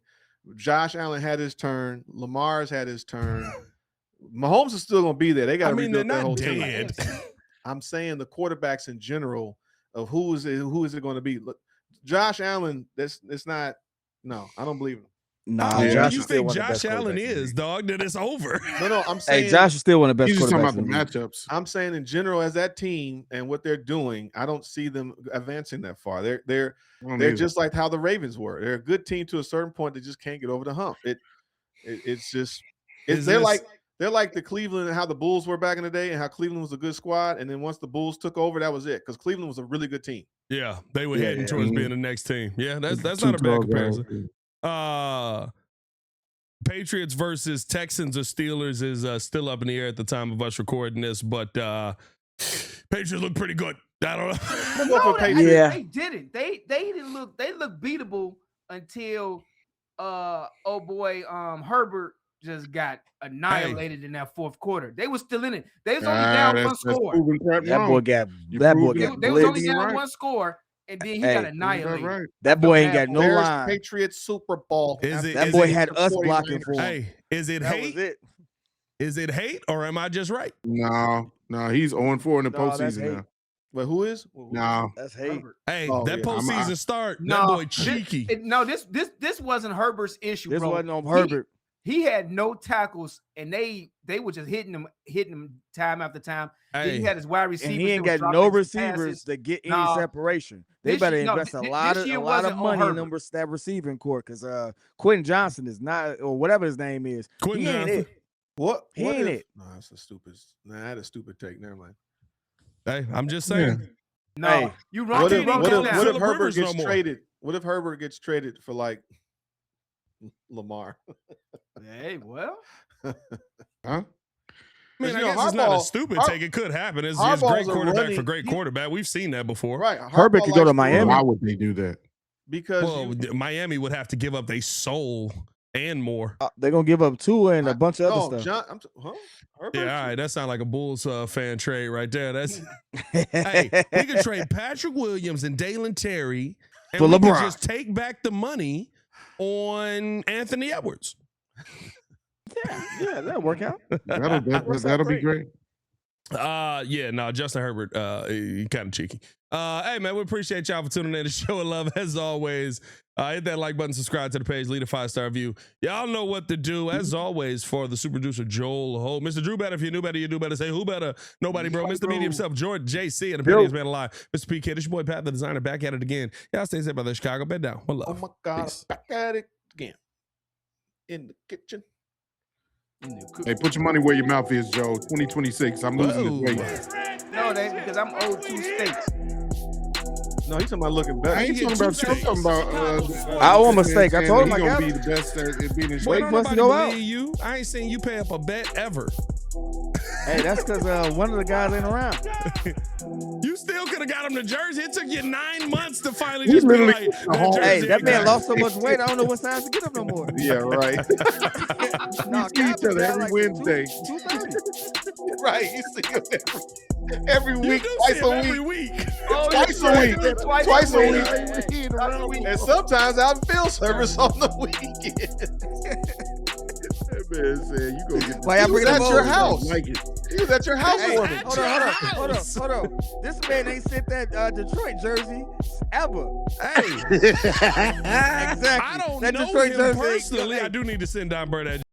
Josh Allen had his turn. Lamar's had his turn. Mahomes is still gonna be there. They got I to mean, they're rebuild that not whole team. dead. I'm saying the quarterbacks in general of who is it going to be? Look, Josh Allen. It's not. No, I don't believe him. Nah, Who Josh you is still think one of the best Josh Allen quarterbacks in the is, league. dog? That it's over. No, I'm saying. Hey, Josh is still one of the best He's just talking quarterbacks about in the the league. matchups. I'm saying in general as that team and what they're doing, I don't see them advancing that far. They're I don't they're either. just like how the Ravens were. They're a good team to a certain point. They just can't get over the hump. It's just they're like the Cleveland and how the Bulls were back in the day and how Cleveland was a good squad. And then once the Bulls took over, that was it. Because Cleveland was a really good team. Yeah, they were Yeah, heading yeah. towards Mhm. being the next team. Yeah, that's Two not a bad tall comparison. guys. Patriots versus Texans or Steelers is still up in the air at the time of us recording this, but Patriots look pretty good. I don't I'm know. going for they, Patriots. Yeah. they didn't. They didn't look. They looked beatable until Herbert just got annihilated in that fourth quarter. They were still in it. They was only down one score. That boy got You that boy proved got it. They was only blitzed. You're down right. one score, and then he Hey, got you annihilated. right. That boy ain't got no Bears, line. Patriots Super Bowl. Is it- That is boy it- had us 49ers. blocking for him. Hey, is it That hate? was it. Is it hate or am I just right? No, he's 0-4 in the No, that's postseason hate. now. But who is? No, That's hate. Herbert. Hey, Oh, that yeah. postseason start, that No, boy cheeky. This wasn't Herbert's issue, This bro. wasn't on Herbert. He had no tackles, and they were just hitting him time after time. Then Hey, he had his wide receivers. And he ain't that got was no dropping receivers passes. to get any Nah. separation. They This better year- no, invest a thi- lot this of year a lot of wasn't on money in Herbert. them that receiving core because Quentin Johnson is not or whatever his name is. Quentin He ain't Johnson. it. What? He what ain't if- it. No, that's a stupid. Nah, I had a stupid take. Never mind. Hey, I'm just saying. No, Hey, you wrong. What You if, wrong what just if, now. what if Phillip Herbert Rivers no gets more. traded? What if Herbert gets traded for like Lamar? Hey, well, huh? I mean, I You know, guess it's not a Harbaugh- stupid Har- take. It could happen. It's Harbaugh's great a quarterback running- for great quarterback. We've seen that before. Right. Herbert Harbaugh could go to likes Miami. Why would they do that? because Well, Miami would have to give up their soul and more. They're gonna give up Tua and a bunch of no, other stuff. John, Herbert? Yeah, all right. That sounds like a Bulls fan trade right there. That's hey, we could trade Patrick Williams and Dalen Terry, and For we could LeBron. just take back the money on Anthony Edwards. yeah, that'll work out. That'll be great. Yeah, no, Justin Herbert, kind of cheeky. Hey man, we appreciate y'all for tuning in to Show of Love as always. Hit that like button, subscribe to the page, leave a 5-star review. Y'all know what to do. As always, for the super producer Joel Ho, Mr. Drew Better. If you knew better, you do better. Say who better? Nobody, bro. Mr. Media himself, Jordan JC, and the Penny has been alive. Mr. P Kid, it's your boy Pat, the designer, back at it again. Y'all stay safe by the Chicago. Bed down. One love. Oh my God, Peace. back at it again in the kitchen. Hey, put your money where your mouth is, Joe. 2026. I'm losing this weight. No, that's because I'm owed 2 steaks. No, he's talking about looking better. I ain't talking about you. I'm talking about. I owe him a steak. I told him I he got gonna be it. the best at being in Boy, shape. don't must nobody go out. believe you. I ain't seen you pay up a bet ever. Hey, that's because one of the guys ain't around. You still could have got him the jersey. It took you 9 months to finally He just be literally- like, Hey, that man got lost so much weight. I don't know what size to get him no more. Yeah, right. No, We see each other every Wednesday. 230. Right, you see him every You week, do twice see him a every week. week. Oh, Twice a week. Twice a week. week. And sometimes out in field service on the weekend. That man said, "You go get." Why y'all He was bringing him at your over? house. Like it. He was at your house Hey, warming. hold on. This man ain't sent that Detroit jersey ever. Hey, Exactly. I don't That know Detroit him jersey ain't personally. good. I do need to send Don Bird that